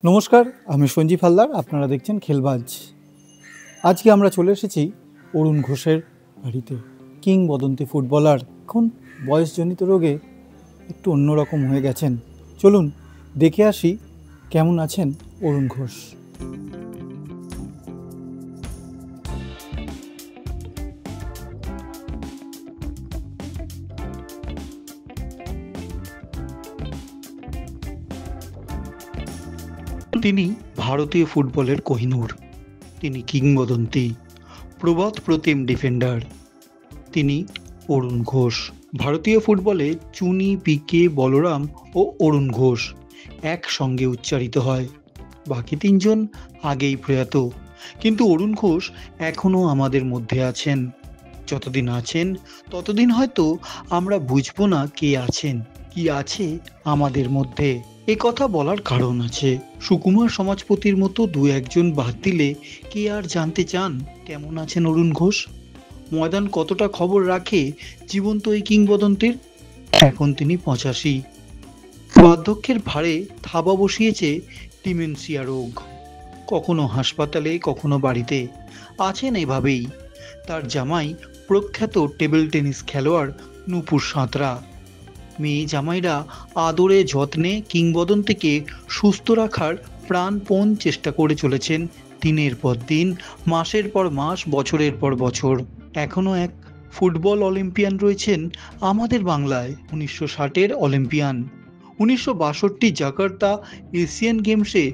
নমস্কার, আমি সঞ্জীব হালদার। আপনারা দেখছেন খেলবাজ। আজকে আমরা চলে এসেছি অরুণ ঘোষের বাড়িতে। কিংবদন্তি ফুটবলার এখন বয়সজনিত রোগে একটু অন্যরকম হয়ে গেছেন। চলুন দেখে আসি কেমন আছেন অরুণ ঘোষ। তিনি ভারতীয় ফুটবলের কোহিনূর। তিনি কিংবদন্তি, প্রবাদ প্রতিম ডিফেন্ডার। তিনি অরুণ ঘোষ। ভারতীয় ফুটবলে চুনি, পিকে, বলরাম ও অরুণ ঘোষ একসঙ্গে উচ্চারিত হয়। বাকি তিনজন আগেই প্রয়াত, কিন্তু অরুণ ঘোষ এখনও আমাদের মধ্যে আছেন। যতদিন আছেন ততদিন হয়তো আমরা বুঝবো না কে আছেন, কি আছে আমাদের মধ্যে। এ কথা বলার কারণ আছে। সুকুমার সমাজপতির মতো দু একজন বাদ দিলে কে আর জানতে চান কেমন আছেন অরুণ ঘোষ? ময়দান কতটা খবর রাখে জীবন্ত এই কিংবদন্তির? এখন তিনি 85। বার্ধক্যের ভারে থাবা বসিয়েছে ডিমেনশিয়া রোগ। কখনো হাসপাতালে, কখনো বাড়িতে আছেন এভাবেই। তার জামাই প্রখ্যাত টেবিল টেনিস খেলোয়াড় নূপুর সাঁতরা। মেয়ে জামাইরা আদরে যত্নে কিংবদন্তিকে সুস্থ রাখার প্রাণপণ চেষ্টা করে চলেছেন দিনের পর দিন, মাসের পর মাস, বছরের পর বছর। এখনও এক ফুটবল অলিম্পিয়ান রয়েছেন আমাদের বাংলায়, 1960-এর অলিম্পিয়ান। 1962 জাকার্তা এশিয়ান গেমসে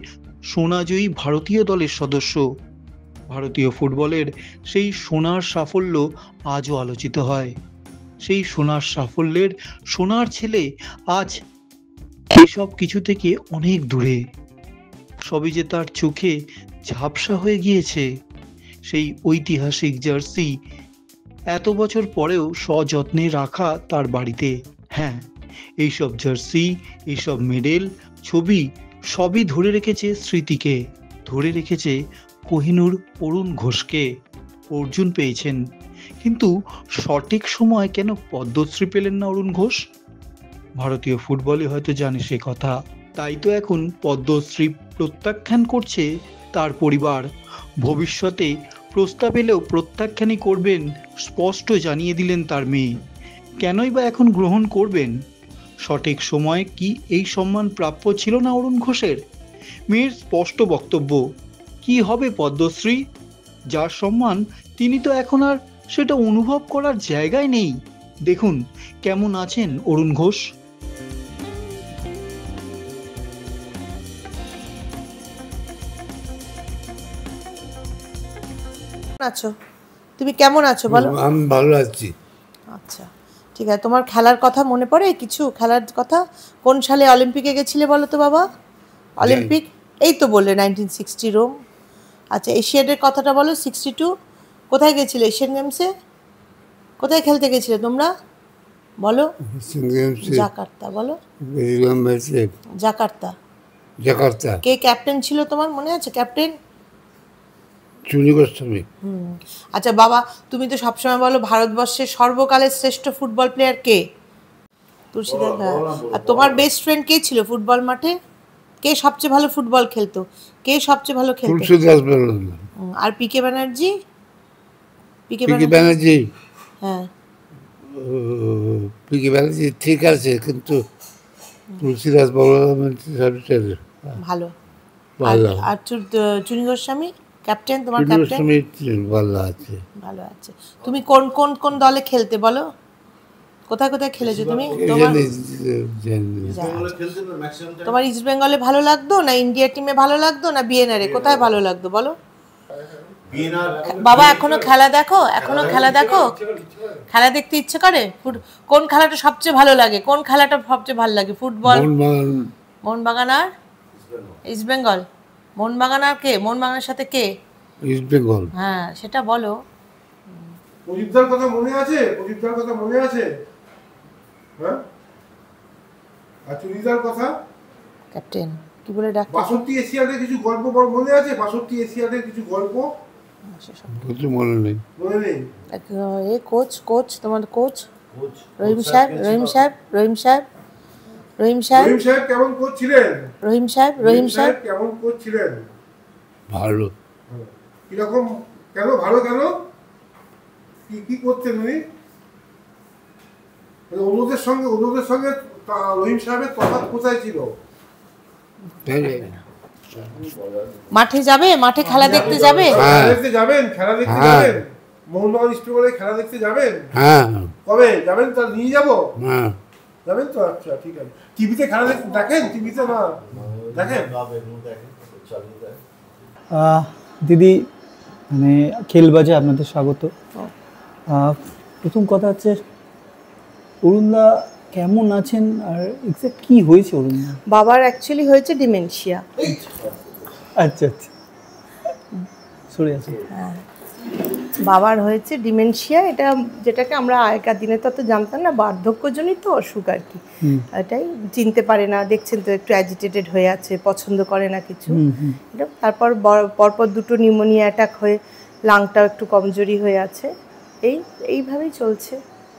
সোনাজয়ী ভারতীয় দলের সদস্য। ভারতীয় ফুটবলের সেই সোনার সাফল্য আজও আলোচিত হয়। সেই সোনার সাফল্যের সোনার ছেলে আজ এসব কিছু থেকে অনেক দূরে। সবই যে তার চোখে ঝাপসা হয়ে গিয়েছে। সেই ঐতিহাসিক জার্সি এত বছর পরেও সযত্নে রাখা তার বাড়িতে। হ্যাঁ, এইসব জার্সি, এইসব মেডেল, ছবি সবই ধরে রেখেছে স্মৃতিকে, ধরে রেখেছে কোহিনূর অরুণ ঘোষকে। অর্জুন পেয়েছেন, কিন্তু সঠিক সময় কেন পদ্মশ্রী পেলেন না অরুণ ঘোষ? ভারতীয় ফুটবলে হয়তো জানে সে কথা, তাই তো এখন পদ্মশ্রী প্রত্যাখ্যান করছে তার পরিবার। ভবিষ্যতে প্রস্তাব এলেও প্রত্যাখ্যানই করবেন স্পষ্ট জানিয়ে দিলেন তার মেয়ে। কেনই বা এখন গ্রহণ করবেন? সঠিক সময় কি এই সম্মান প্রাপ্য ছিল না অরুণ ঘোষের? মেয়ের স্পষ্ট বক্তব্য, কি হবে পদ্মশ্রী? যার সম্মান তিনি তো এখন আর সেটা অনুভব করার জায়গায় নেই। দেখুন কেমন আছেন অরুণ ঘোষ। আছো? তুমি কেমন আছো বলো? আমি ভালো আছি। আচ্ছা, ঠিক আছে। তোমার খেলার কথা মনে পড়ে কিছু? খেলার কথা কোন সালে অলিম্পিকে গেছিলে বলো তো বাবা? অলিম্পিক এই তো বললে 1960 রোম। আচ্ছা, এশিয়াডের কথাটা বলো। 62 কোথায় গেছিলে? এশিয়ান গেমসে কোথায় খেলতে গেছিলে তোমরা বলো? জাকার্তা। বলো জাকার্তা। জাকার্তা। কে ক্যাপ্টেন ছিল তোমার মনে আছে? ক্যাপ্টেন চুনি গোস্বামী। আচ্ছা বাবা, তুমি তো সবসময় বলো ভারতবর্ষের সর্বকালের শ্রেষ্ঠ ফুটবল প্লেয়ার কে? তুলসীদাস। হ্যাঁ। আর তোমার বেস্ট ফ্রেন্ড কে ছিল ফুটবল মাঠে? কে সবচেয়ে ভালো ফুটবল খেলতো? কে সবচেয়ে ভালো খেলতো? তুলসীদাস। আর পিকে ব্যানার্জি? পিকে ব্যানার্জি। হ্যাঁ, পিকে ব্যানার্জি ঠিক আছে, কিন্তু তুলসীদাস বলরামের ভালো। ভালো। আর চুনি গোস্বামী ক্যাপ্টেন, তোমার ক্যাপ্টেন ভালো আছে। ভালো আছে। তুমি কোন কোন কোন দলে খেলতে বলো? কোথায় কোথায় খেলেছো তুমি? তোমার ইস্ট বেঙ্গলে ভালো লাগতো না ইন্ডিয়া টিমে ভালো লাগতো না বিএনআরে? কোথায় ভালো লাগতো বলো বাবা? এখনো খেলা দেখো? এখনো খেলা দেখো? খেলা দেখতে ইচ্ছে করে? কোন খেলাটা সবচেয়ে ভালো লাগে? কোন খেলাটা সবচেয়ে ভালো লাগে? ফুটবল? মোহনবাগান আর ইস্ট বেঙ্গল। মোহনবাগান আর কে? মোহনবাগানের সাথে কে? ইস্ট বেঙ্গল। হ্যাঁ, সেটা বলো। প্রদীপদার কথা মনে আছে? প্রদীপদার কথা মনে আছে? হ্যাঁ, আর চুনিদার কথা? ক্যাপ্টেন কি বলে ডাকতো? 62 এশিয়াদের কিছু গল্প মনে আছে? 62 এশিয়াদের কিছু গল্প কিছু মনে নেই। মনে নেই? কোচ তোমার কোচ রহিম রহিম সাহেব কেমন কোচ ছিলেন? রহিম সাহেব কেমন কোচ ছিলেন? ভালো। কিরকম? কেন ভালো? কেন কি করতেন উনি? অন্যদের সঙ্গে রহিম সাহেবের তফাৎ কোথায় ছিল? মাঠে যাবে, মাঠে খেলা দেখতে যাবে? খেলা দেখতে যাবেন? মোহনবাগান স্টেডিয়ামে খেলা দেখতে যাবেন? হ্যাঁ। কবে যাবেন? তার নিয়ে যাবো। হ্যাঁ যাবেন তো? আচ্ছা ঠিক আছে। টিভিতে খেলা দেখেন? টিভিতে না দেখেন? দিদি মানে খেলবাজে আপনাদের স্বাগত। প্রথম কথা হচ্ছে অরুণদা কেমন আছেন আর এক্সাক্ট কি হয়েছে অরুণদা? বাবার অ্যাকচুয়ালি হয়েছে ডিমেনশিয়া। আচ্ছা আচ্ছা, সরে আছি। হ্যাঁ, বাবার হয়েছে ডিমেনশিয়া, এটা যেটাকে আমরা আগেকার দিনে তো জানতাম না, বার্ধক্যজনিত অসুখ আর কি। এটাই চিনতে পারে না, দেখছেন তো একটু অ্যাজিটেটেড হয়ে আছে, পছন্দ করে না কিছু। এটা তারপর পরপর দুটো নিউমোনিয়া অ্যাটাক হয়ে লাংটাও একটু কমজোরি হয়ে আছে, এইভাবেই চলছে।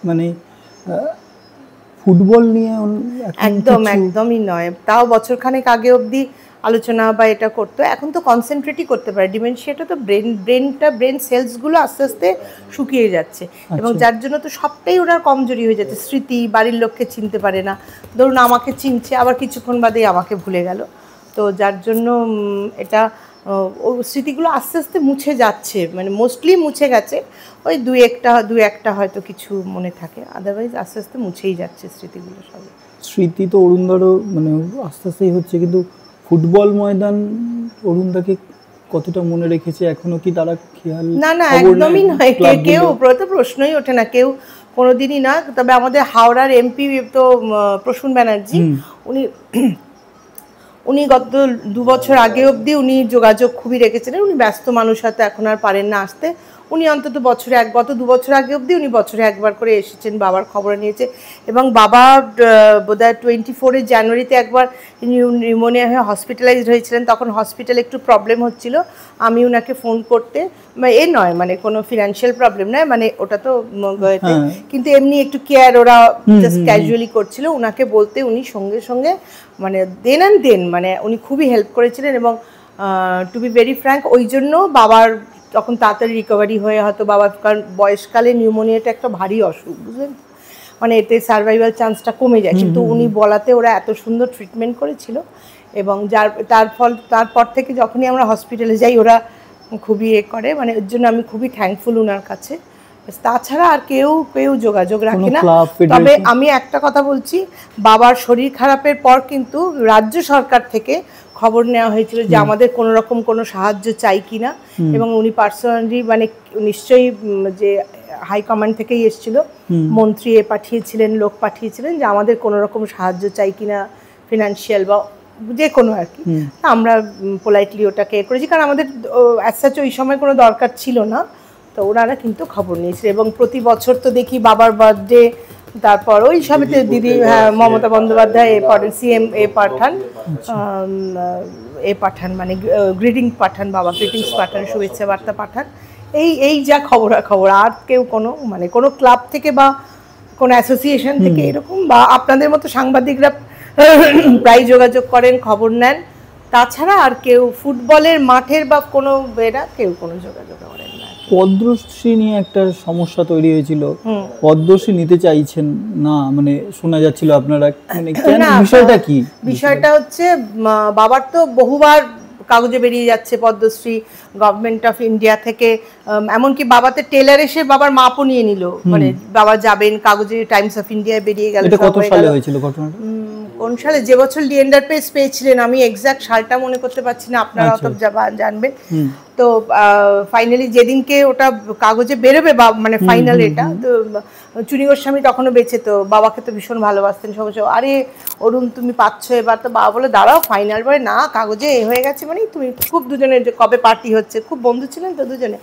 মানে ফুটবল নিয়ে একদমই নয়, তাও বছরখানেক আগে অবধি আলোচনা বা এটা করতো, এখন তো কনসেন্ট্রেটই করতে পারে। ডিমেনশিয়াটা তো ব্রেন সেলসগুলো আস্তে আস্তে শুকিয়ে যাচ্ছে, এবং যার জন্য তো সবটাই ওনার কমজোরি হয়ে যাচ্ছে। স্মৃতি, বাড়ির লোককে চিনতে পারে না, ধরুন আমাকে চিনছে, আবার কিছুক্ষণ বাদেই আমাকে ভুলে গেল। তো যার জন্য এটা স্মৃতিগুলো আস্তে আস্তে মুছে যাচ্ছে, মানে মোস্টলি মুছে গেছে। ওই দু একটা হয়তো কিছু মনে থাকে, আদারওয়াইজ আস্তে আস্তে মুছেই যাচ্ছে স্মৃতিগুলো সব। স্মৃতি তো অরুণদারও মানে আস্তে আস্তেই হচ্ছে, কিন্তু ফুটবল ময়দান অরুণদাকে কতটা মনে রেখেছে এখনো কি তারা খেয়াল? না একদমই নয়, কেউ প্রশ্নই ওঠে না, কেউ কোনোদিনই না। তবে আমাদের হাওড়ার এমপি তো প্রসূন ব্যানার্জি, উনি গত 2 বছর আগে অবধি উনি যোগাযোগ খুবই রেখেছিলেন। উনি ব্যস্ত মানুষ, হয়তো এখন আর পারেন না আসতে। উনি অন্তত গত 2 বছর আগে অবধি উনি বছরে একবার করে এসেছেন, বাবার খবর নিয়েছে। এবং বাবা বোধহয় 24 জানুয়ারিতে একবার নিউমোনিয়া হয়ে হসপিটালাইজড হয়েছিলেন, তখন হসপিটালে একটু প্রবলেম হচ্ছিল। আমি উনাকে ফোন করতে, নয় মানে কোনো ফিনান্সিয়াল প্রবলেম নয়, মানে ওটা তো কিন্তু এমনি একটু কেয়ার ওরা জাস্ট ক্যাজুয়ালি করছিল, উনাকে বলতে উনি সঙ্গে সঙ্গে মানে দেন মানে উনি খুবই হেল্প করেছিলেন। এবং টু বি ভেরি ফ্র্যাঙ্ক, ওই জন্য বাবার তখন তাড়াতাড়ি রিকভারি হয়ে, হয়তো বাবার, কারণ বয়সকালে নিউমোনিয়াটা একটা ভারী অসুখ, বুঝলেন, মানে এতে সার্ভাইভাল চান্সটা কমে যায়। কিন্তু উনি বলাতে ওরা এত সুন্দর ট্রিটমেন্ট করেছিল, এবং তারপর থেকে যখনই আমরা হসপিটালে যাই ওরা খুবই করে, মানে ওর জন্য আমি খুবই থ্যাঙ্কফুল ওনার কাছে। তাছাড়া আর কেউ যোগাযোগ রাখে না। তবে আমি একটা কথা বলছি, বাবার শরীর খারাপের পর কিন্তু রাজ্য সরকার থেকে খবর নেওয়া হয়েছিল যে আমাদের কোনো রকম কোনো সাহায্য চাই কিনা, এবং উনি পার্সোনালি মানে নিশ্চয়ই যে হাইকমান্ড থেকেই এসেছিল, মন্ত্রী পাঠিয়েছিলেন, লোক পাঠিয়েছিলেন যে আমাদের কোনো রকম সাহায্য চাই কিনা, ফিনান্সিয়াল বা যে কোনো আর কি। আমরা পোলাইটলি ওটাকে করেছি, কারণ আমাদের অ্যাজ সাচ ওই সময় কোনো দরকার ছিল না। তো ওনারা কিন্তু খবর নিয়েছিল, এবং প্রতি বছর তো দেখি বাবার বার্থডে, তারপর ওই সবেতে দিদি মমতা বন্দ্যোপাধ্যায় সিএম পাঠান মানে গ্রিটিংস পাঠান, শুভেচ্ছা বার্তা পাঠান। এই যা খবর, আর কেউ কোনো ক্লাব থেকে বা কোনো অ্যাসোসিয়েশন থেকে এরকম, বা আপনাদের মতো সাংবাদিকরা প্রায় যোগাযোগ করেন, খবর নেন, তাছাড়া আর কেউ ফুটবলের মাঠের বা কোনো কেউ কোনো যোগাযোগ করেন না। পদ্মশ্রী নিয়ে একটা সমস্যা তৈরি হয়েছিল, পদ্মশ্রী নিতে চাইছেন না, মানে শোনা যাচ্ছিল আপনারা, মানে বিষয়টা কি? বিষয়টা হচ্ছে বাবার তো বহুবার কাগজে বেরিয়ে যাচ্ছে পদ্মশ্রী গভর্নমেন্ট অফ ইন্ডিয়া থেকে, এমনকি বাবাতে টেলার এসে বাবার মাপও নিয়ে নিল, মানে বাবা যাবেন, কাগজে টাইমস অফ ইন্ডিয়ায় বেরিয়ে গেল। এটা কত সালে হয়েছিল ঘটনাটা? কোন সালে? যে বছর লিয়েন্ডার পেজ পেয়েছিলেন, আমি এক্সাক্ট সালটা মনে করতে পারছি না, আপনারা অত জানবেন। তো ফাইনালি যেদিনকে ওটা কাগজে বেরোবে বা মানে ফাইনাল, এটা তো চুনি গোস্বামী তখনও বেঁচে, তো বাবাকে তো ভীষণ ভালোবাসতেন সবাই, আরে অরুণ তুমি পাচ্ছ এবার, তো বাবা বলে দাঁড়াও ফাইনাল বলে না, কাগজে হয়ে গেছে, মানে তুমি খুব দুজনের কবে পার্টি হচ্ছে, খুব বন্ধু ছিলেন তো দুজনে।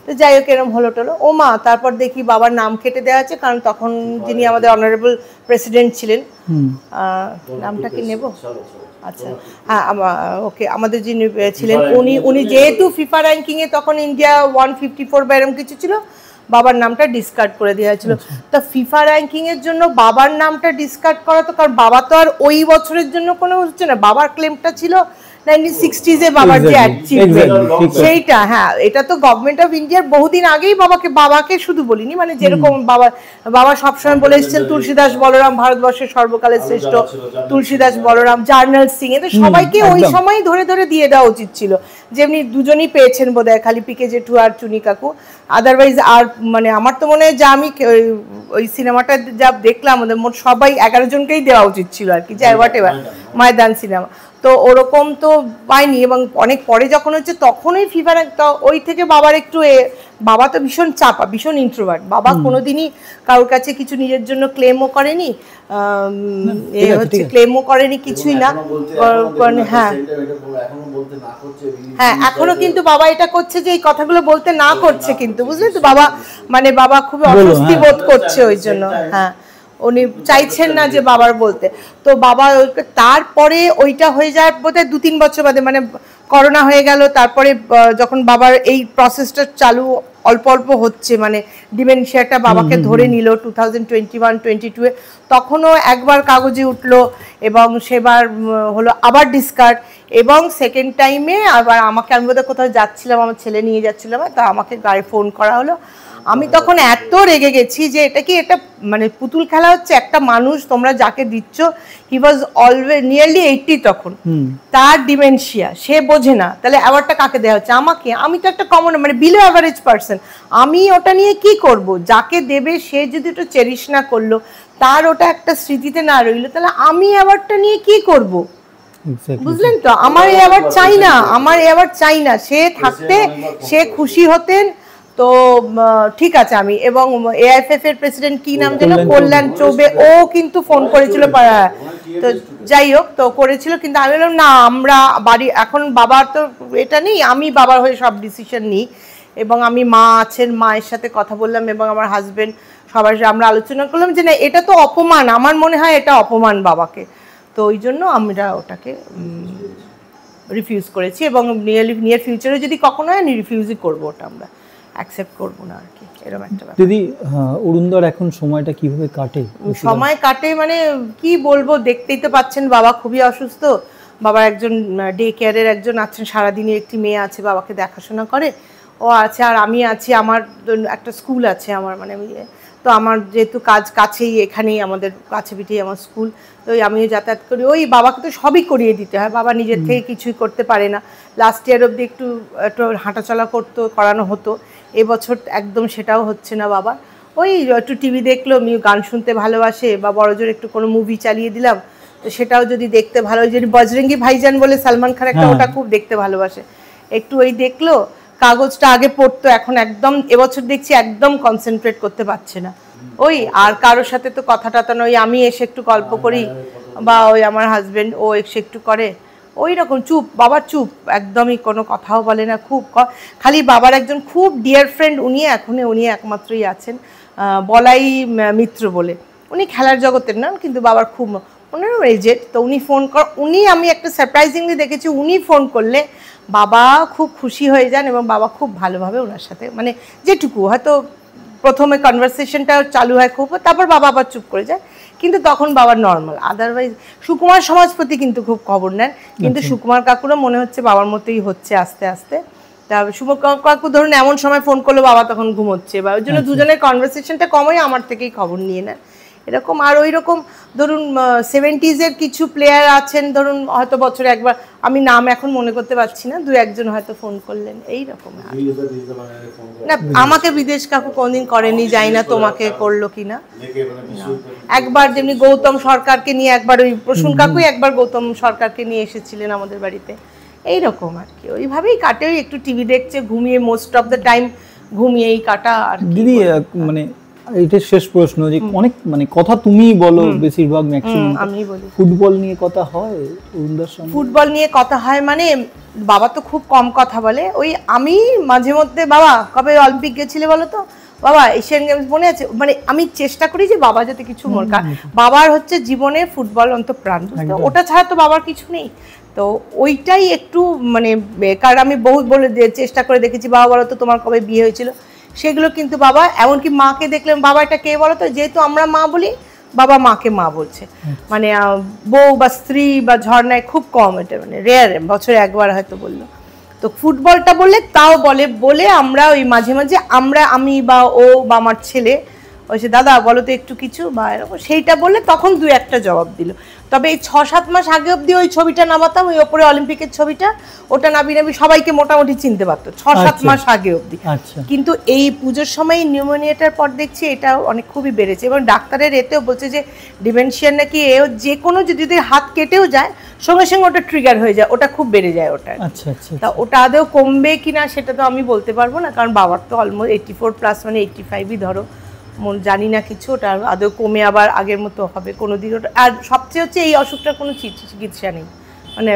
তো যাই হোক এরম হলো টলো, ও মা তারপর দেখি বাবার নাম কেটে দেওয়া আছে, কারণ তখন যিনি আমাদের অনারেবল প্রেসিডেন্ট ছিলেন, নামটা কি নেব? আচ্ছা হ্যাঁ, ওকে, আমাদের যিনি ছিলেন উনি যেহেতু ফিফা র্যাঙ্কিংয়ে তখন ইন্ডিয়া 154 বা এরকম কিছু ছিল, বাবার নামটা ডিসকার্ড করে দেওয়া হয়েছিল। তা ফিফা র্যাঙ্কিং এর জন্য বাবার নামটা ডিসকার্ড করা, তো কারণ বাবা তো আর ওই বছরের জন্য কোনো হচ্ছে না, বাবার ক্লেমটা ছিল 1960s এ বাবার যে অ্যাচিভমেন্ট সেইটা। হ্যাঁ, এটা তো গভর্নমেন্ট অফ ইন্ডিয়ার বহুদিন আগেই বাবাকে শুধু বলিনি, মানে যেরকম বাবা সবসময় বলে এসেছেন তুলসীদাস বলরাম ভারতবর্ষের সর্বকালের শ্রেষ্ঠ, তুলসীদাস বলরাম, জার্নাল সিং, এদের সবাইকে ওই সময় ধরে ধরে দিয়ে দেওয়া উচিত ছিল, যেমনি দুজনই পেয়েছেন বোধহয়, খালি পিকে জেঠু আর চুনি কাকু। আদারওয়াইজ আর মানে আমার তো মনে হয় যে আমি ওই সিনেমাটা যা দেখলাম ওদের মোট সবাই 11 জনকেই দেওয়া উচিত ছিল আর কি, যাই হোয়াট এভার, ময়দান সিনেমা। তো ওরকম তো পাইনি, এবং অনেক পরে যখন হচ্ছে তখনই ফিফার ওই থেকে বাবার একটু বাবা তো ভীষণ চাপা, ভীষণ ইন্ট্রোভার্ট। বাবা কোনোদিনই কারোর কাছে কিছু নিজের জন্য ক্লেমও করেনি, ক্লেমও করেনি, কিছুই না। হ্যাঁ হ্যাঁ, এখনো কিন্তু বাবা এটা করছে যে এই কথাগুলো বলতে না করছে, কিন্তু বুঝলেন তো, বাবা খুবই অস্বস্তি বোধ করছে ওই জন্য। হ্যাঁ, উনি চাইছেন না যে বাবার বলতে। তো বাবা তারপরে ওইটা হয়ে যায় বোধহয় 2-3 বছর বাদে, মানে করোনা হয়ে গেল, তারপরে যখন বাবার এই প্রসেসটা চালু অল্প অল্প হচ্ছে, মানে ডিমেনশিয়াটা বাবাকে ধরে নিল 2021-22-এ, তখনও একবার কাগজে উঠলো এবং সেবার হলো আবার ডিসকার্ড, এবং সেকেন্ড টাইমে আবার আমাকে, আমি বোধহয় কোথাও যাচ্ছিলাম, আমার ছেলে নিয়ে যাচ্ছিলাম, তা আমাকে গাড়ি ফোন করা হলো। আমি তখন এত রেগে গেছি যে এটা মানে পুতুল খেলা হচ্ছে, একটা মানুষ তোমরা যাকে দিচ্ছ হি ওয়াজ অলওয়েজ নিয়ারলি 80 তখন, তার ডিমেনশিয়া, সে বোঝে না, তাহলে অ্যাওয়ার্ডটা কাকে দেওয়া হচ্ছে? আমাকে। আমি তো একটা কমন মানে বিলো অ্যাভারেজ পার্সন, আমি ওটা নিয়ে কি করব? যাকে দেবে সে যদি ওটা চেরিশ না করলো, তার ওটা একটা স্মৃতিতে না রইলো, তাহলে আমি অ্যাওয়ার্ডটা নিয়ে কি করব? বুঝলেন তো, আমার এই অ্যাওয়ার্ড চাই না, আমার এই অ্যাওয়ার্ড চাই না। সে থাকতে সে খুশি হতেন, তো ঠিক আছে। আমি এবং এআইএফএফ এর প্রেসিডেন্ট কি নাম যেন, কল্যাণ চৌবে, ও কিন্তু ফোন করেছিল, তো যাই হোক, তো করেছিল, কিন্তু আমি বললাম না, আমরা বাড়ি এখন বাবার তো এটা নেই, আমি বাবার হয়ে সব ডিসিশন নিই, এবং আমি মা আছেন, মায়ের সাথে কথা বললাম, এবং আমার হাজবেন্ড, সবার সাথে আমরা আলোচনা করলাম যে না, এটা তো অপমান, আমার মনে হয় এটা অপমান বাবাকে। তো ওই জন্য আমরা ওটাকে রিফিউজ করেছি, এবং নিয়ার ফিউচারে যদি কখনো হয় রিফিউজই করবো, ওটা আমরা অ্যাকসেপ্ট করবো না আর কি, এরকম একটা ব্যাপার। দিদি, অরুণদার এখন সময়টা কিভাবে কাটে? সময় কাটে মানে কি বলবো, দেখতেই তো পাচ্ছেন বাবা খুবই অসুস্থ। বাবার একজন ডে কেয়ারের একজন আছেন, সারাদিনের একটি মেয়ে আছে বাবাকে দেখাশোনা করে, ও আছে, আর আমি আছি। আমার একটা স্কুল আছে, আমার মানে তো আমার যেহেতু কাজ কাছেই, এখানেই আমাদের কাছে পিঠেই আমার স্কুল, তো আমিও যাতায়াত করি। ওই বাবাকে তো সবই করিয়ে দিতে হয়, বাবা নিজের থেকে কিছুই করতে পারে না। লাস্ট ইয়ার অবধি একটু হাঁটাচলা করানো হতো, এবছর একদম সেটাও হচ্ছে না বাবা। ওই একটু টিভি দেখলো, গান শুনতে ভালোবাসে, বা বড়জোর একটু কোনো মুভি চালিয়ে দিলাম, তো সেটাও যদি দেখতে ভালো, যদি বজরঙ্গি ভাইজান বলে সালমান খান একটা, ওটা খুব দেখতে ভালোবাসে, একটু ওই দেখলো। কাগজটা আগে পড়তো, এখন একদম এবছর দেখছি একদম কনসেন্ট্রেট করতে পারছে না। ওই আর কারোর সাথে তো কথা টথা নয়, আমি এসে একটু গল্প করি, বা ওই আমার হাজবেন্ড ও এসে একটু করে, ওই রকম চুপ, বাবা চুপ, একদমই কোনো কথাও বলে না। খুব খালি বাবার একজন খুব ডিয়ার ফ্রেন্ড, উনি একমাত্রই আছেন, বলাই মিত্র বলে। উনি খেলার জগতের না, কিন্তু বাবার খুব ওনারও এজেড, তো উনি আমি একটা সারপ্রাইজিংলি দেখেছি, উনি ফোন করলে বাবা খুব খুশি হয়ে যান, এবং বাবা খুব ভালোভাবে ওনার সাথে, মানে যেটুকু হয়তো প্রথমে কনভারসেশনটা চালু হয় খুব, তারপর বাবা আবার চুপ করে যায়, কিন্তু তখন বাবার নর্মাল। আদারওয়াইজ সুকুমার সমাজপতি কিন্তু খুব খবর নেন, কিন্তু সুকুমার কাকুরও মনে হচ্ছে বাবার মতোই হচ্ছে আস্তে আস্তে। তা সুকুমার কাকু ধরুন এমন সময় ফোন করলো, বাবা তখন ঘুমোচ্ছে, বা ওই জন্য দুজনের কনভারসেশনটা কমই, আমার থেকেই খবর নিয়ে নেন এরকম। আর ওই রকম ধরুন 70s এর কিছু প্লেয়ার আছেন, ধরুন হয়তো বছরে একবার, আমি নাম এখন মনে করতে পারছি না, 2-1 হয়তো ফোন করলেন, এইরকম। না, আমাকে বিদেশ কাকু কোনদিন করেনি, যাই না তোমাকে করলো কিনা। একবার যেমনি গৌতম সরকারকে নিয়ে, একবার ওই প্রসূন কাকুই একবার গৌতম সরকারকে নিয়ে এসেছিলেন আমাদের বাড়িতে, এইরকম আর কি। ওইভাবেই কাটে, ওই একটু টিভি দেখছে, ঘুমিয়ে, মোস্ট অফ দ্য টাইম ঘুমিয়েই কাটা আর কি। দিদি, মানে এটা শেষ প্রশ্ন, যে অনেক মানে কথা তুমিই বলো বেশিরভাগ, ম্যাক্সিমাম আমি বলি। ফুটবল নিয়ে কথা হয় অরুণদার সঙ্গে? ফুটবল নিয়ে কথা হয় মানে বাবা তো খুব কম কথা বলে। ওই আমি মাঝে মধ্যে, বাবা কবে অলিম্পিক গেছিলে বলো তো, বাবা এশিয়ান গেমস মনে আছে, মানে আমি চেষ্টা করি যে বাবা যাতে কিছু বাবার হচ্ছে জীবনে ফুটবল অন্তঃপ্রাণ, ওটা ছাড়া তো বাবার কিছু নেই। তো ওইটাই একটু মানে, কারণ আমি বহু চেষ্টা করে দেখেছি, বাবা বলো তো তোমার কবে বিয়ে হয়েছিল, সেগুলো কিন্তু বাবা, এমনকি মাকে দেখলাম, বাবা এটা কে বলো তো, যেহেতু আমরা মা বলি, বাবা মাকে মা বলছে, মানে বউ বা স্ত্রী বা ঝর্ণায় খুব কম, এটা মানে রেয়ার, বছরে একবার হয়তো বললো। তো ফুটবলটা বললে তাও বলে আমরা ওই মাঝে মাঝে আমি বা ও বা আমার ছেলে ওই যে দাদা বলো তো একটু কিছু বা এরকম, সেইটা বললে তখন 2-1টা জবাব দিল। তবে এই 6-7 মাস আগে অবধি ওই ছবিটা নামাতাম, ওই ওপরে অলিম্পিকের ছবিটা, ওটা নাবি সবাইকে মোটামুটি চিনতে পারতো 6-7 মাস আগে অবধি। কিন্তু এই পুজোর সময় নিউমোনিয়াটার পর দেখছি এটা অনেক খুবই বেড়েছে, এবং ডাক্তারের এতেও বলছে যে ডিমেনশিয়া নাকি যে কোনো যদি হাত কেটেও যায় সঙ্গে সঙ্গে ওটা ট্রিগার হয়ে যায়, ওটা খুব বেড়ে যায় ওটা। তা ওটা আদৌ কমবে কিনা সেটা তো আমি বলতে পারবো না, কারণ বাবার তো অলমোস্ট 84+, মানে 85ই ধরো, জানি না কিছু ওটা আদৌ কমে আবার আগের মতো হবে কোনোদিন ওটা। আর সবচেয়ে হচ্ছে এই অসুখটার কোনো চিকিৎসা নেই, মানে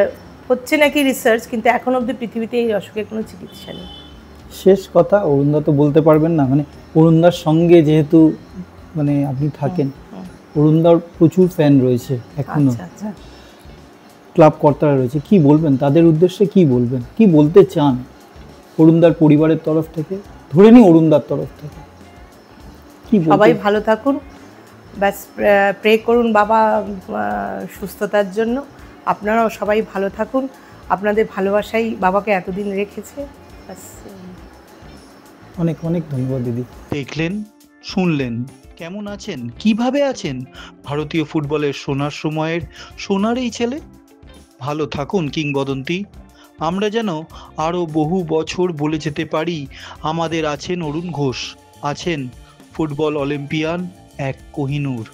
হচ্ছে নাকি রিসার্চ, কিন্তু এখন অবধি পৃথিবীতে এই অসুখের কোনো চিকিৎসা নেই। শেষ কথা, অরুণদা তো বলতে পারবেন না, মানে অরুণদার সঙ্গে যেহেতু মানে আপনি থাকেন, অরুণদার প্রচুর ফ্যান রয়েছে এখনো, ক্লাব কর্তারা রয়েছে, কি বলবেন তাদের উদ্দেশ্যে, কি বলবেন, কি বলতে চান অরুণদার পরিবারের তরফ থেকে, ধরে নি অরুণদার তরফ থেকে? সবাই ভালো থাকুন, ব্যাস প্রে করুন বাবা সুস্থতার জন্য, আপনারাও সবাই ভালো থাকুন, আপনাদের ভালোবাসাই বাবাকে এতদিন রেখেছে। অনেক অনেক ধন্যবাদ দিদি। দেখলেন, শুনলেন, কেমন আছেন, কিভাবে আছেন ভারতীয় ফুটবলের সোনার সময়ের সোনার এই ছেলে। ভালো থাকুন কিংবদন্তি, আমরা যেন আরও বহু বছর বলে যেতে পারি আমাদের আছেন অরুণ ঘোষ, আছেন ফুটবল অলিম্পিয়ান এক কোহিনূর।